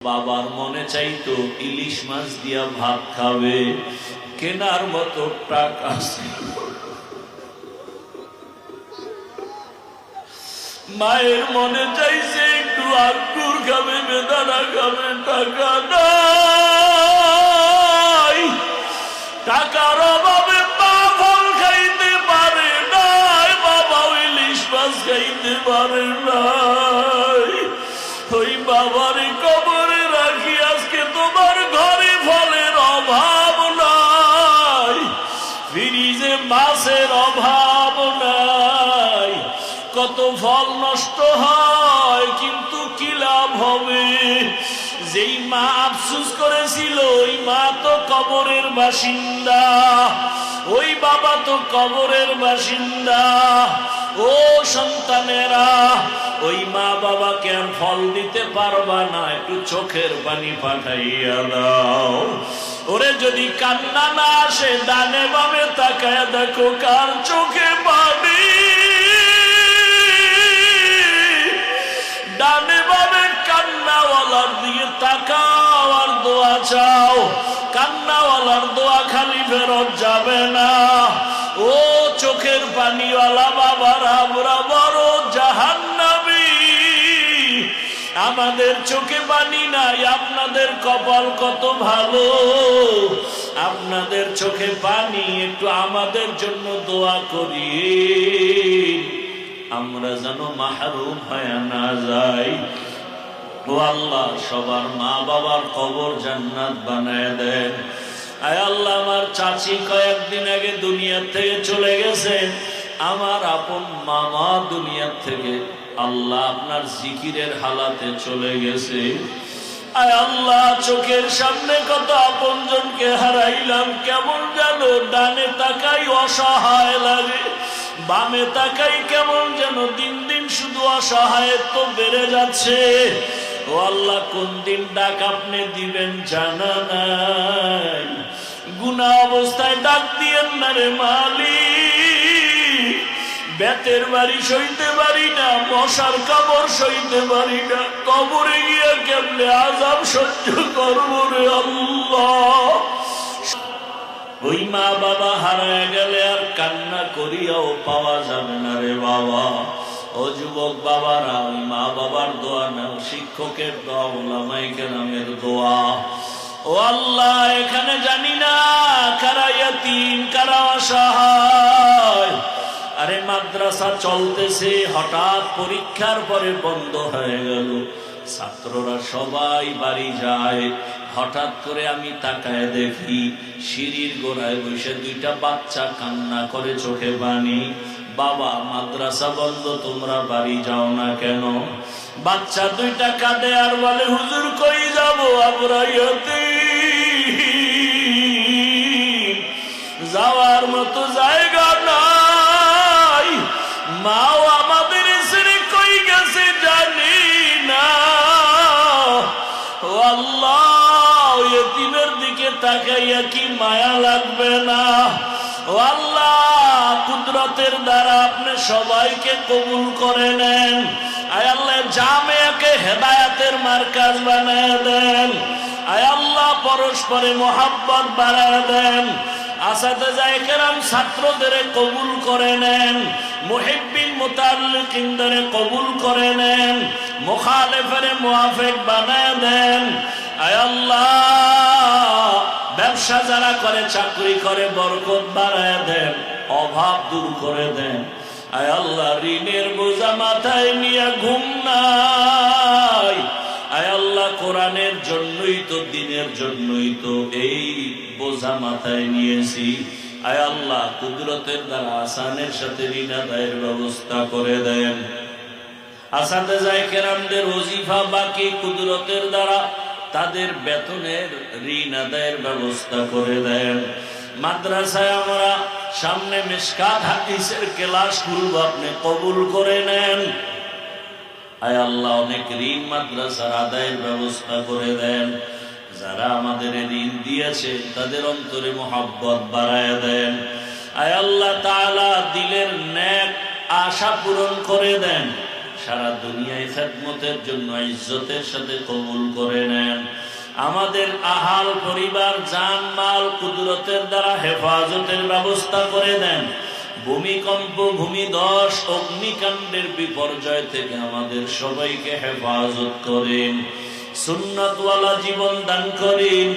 বাবার মনে চাইতো ইলিশ মাছ দিয়া ভাত খাবে, কেনার মতো টাকা ছিল। মায়ের মনে চাইছে একটু আঙ্গুর খাবে, বেদানা খাবে, টাকা নাই। টাকার অভাবে মা ফল খাইতে পারে নাই, বাবা ইলিশ মাছ খাইতে পারে নাই। ওই বাবার কবরে রাখি আজকে তোমার ঘরে ফলের অভাব নাই, ফ্রিজে মাছের অভাব নাই। কত ফল নষ্ট হয়, কিন্তু কি লাভ হবে? যেই মা আফসোস করেছিল ওই মা তো কবরের বাসিন্দা, ওই বাবা তো কবরের বাসিন্দা। ও সন্তানেরা, ওই মা বাবাকে আর ফল দিতে পারবা না, একটু চোখের পানি পাঠাইয়া দাও। ওরে যদি কান্না না আসে, ডানে বামে তাকায় দেখো কার চোখে পানি। ডানে বামে কান্নাওয়ালার দিকে তাকাও আর দোয়া চাও। কান্নাওয়ালার দোয়া খালি ফেরত যাবে না। ও চোখের পানিওয়ালা বাবারা, আমরা বড় জাহান্নামী। আমাদের চোখে পানি নাই, আপনাদের কপাল কত ভালো, আপনাদের চোখে পানি। একটু আমাদের জন্য দোয়া করি, আমরা যেন মাহরুম হয়ে না যাই। ও আল্লাহ, সবার মা বাবার কবর জান্নাত বানায় দেন। আয় আল্লাহ, আমার চাচি কয়েকদিন আগে দুনিয়া থেকে চলে গেছেন, আমার আপন মামা দুনিয়া থেকে আল্লাহ আপনার জিকিরের হালাতে চলে গেছে। আয় আল্লাহ, চোখের সামনে কত আপনজনকে হারাইলাম, কেমন যেন ডানে তাকাই অসহায় লাগে, বামে তাকাই কেমন যেন দিন দিন শুধু অসহায়ত্ব বেড়ে যাচ্ছে। ও আল্লাহ, কোন দিন ডাক আপনি দিবেন জানা নাই। গুনাহ অবস্থায় ডাক দিয়েন না রে মালিক। বেতের বাড়ি সইতে পারি না, মশার কামড় সইতে পারি না, কবরে গিয়ে কেমনে আযাব সহ্য করব রে আল্লাহ। ওই মা বাবা হারায় গেলে আর কান্না করিয়াও পাওয়া যাবে না রে বাবা। ও যুবক বাবারা, ওই মা বাবার দোয়া নাও, শিক্ষকের দোয়া, উলামায়ে কেরামের দোয়া। ও আল্লাহ, এখানে জানি না কারা ইয়াতীম, কারা অসহায়। আরে মাদ্রাসা চলতেছে, হঠাৎ পরীক্ষার পরে বন্ধ হয়ে গেল, ছাত্ররা সবাই বাড়ি যায়। হঠাৎ করে আমি তাকায় দেখি সিঁড়ির গোড়ায় বসে দুইটা বাচ্চা কান্না করে, চোখে পানি। বাবা, মাদ্রাসা বন্ধ, তোমরা বাড়ি যাও না কেন? বাচ্চা দুইটা কাঁদে আর বলে, হুজুর কই যাব, আমরা ইয়াতীম, যাওয়ার মতো জায়গা নাই, মাও আমাদের ছেড়ে কই গেছে জানি না। ও আল্লাহ, ইয়তীমের দিকে তাকাইয়া কি মায়া লাগবে না? ও আল্লাহ, কুদরতের দ্বারা আপনি সবাইকে কবুল করে নেন। আয় আল্লাহ, জামিয়াকে হেদায়েতের মার্কাজ বানায় দেন। আয় আল্লাহ, পরস্পরে মোহাব্বত বাড়ায় দেন। আসাতিজা কেরাম ছাত্রদের কবুল করে নেন, মুহিব্বিন মুতাআল্লিকিনদের কবুল করে নেন, মুখালিফের মুওয়াফিক বানায় দেন। আয় আল্লাহ, ব্যবসা যারা করে, চাকরি করে, বরকত বাড়ায় দেন, অভাব দূর করে দেন। আয় আল্লাহ, ঋণের বোঝা মাথায় নিয়ে ঘুম নাই। আয় আল্লাহ, কোরআনের জন্যই তো, দিনের জন্যই তো এই বোঝা মাথায় নিয়েছি। আয় আল্লাহ, কুদরতের দ্বারা আসানের সাথে ঋণ আদায়ের ব্যবস্থা করে দেন। আসাতিজা কেরামদের ওজিফা বাকি, কুদরতের দ্বারা তাদের বেতনের ঋণ আদায়ের ব্যবস্থা করে দেন। মাদ্রাসায় আমরা সামনে মিশকাত হাদিসের ক্লাস খুলব, আপনি কবুল করে নেন। আয় আল্লাহ, অনেক ঋণ মাদ্রাসার আদায়ের ব্যবস্থা করে দেন। যারা আমাদের ঋণ দিয়েছে তাদের অন্তরে মোহাব্বত বাড়ায় দেন। আয় আল্লাহ তাআলা, দিলের নেক আশা পূরণ করে দেন, সারা দুনিয়ায় খেদমতের জন্য ইজ্জতের সাথে কবুল করে নেন। আমাদের আহাল পরিবার জান মাল কুদরতের দ্বারা হেফাজতের ব্যবস্থা করে দেন। ভূমিকম্প, ভূমিধস, অগ্নিকাণ্ডের বিপর্যয় থেকে আমাদের সবাইকে হেফাজত করেন। সুন্নাতওয়ালা জীবন দান করেন।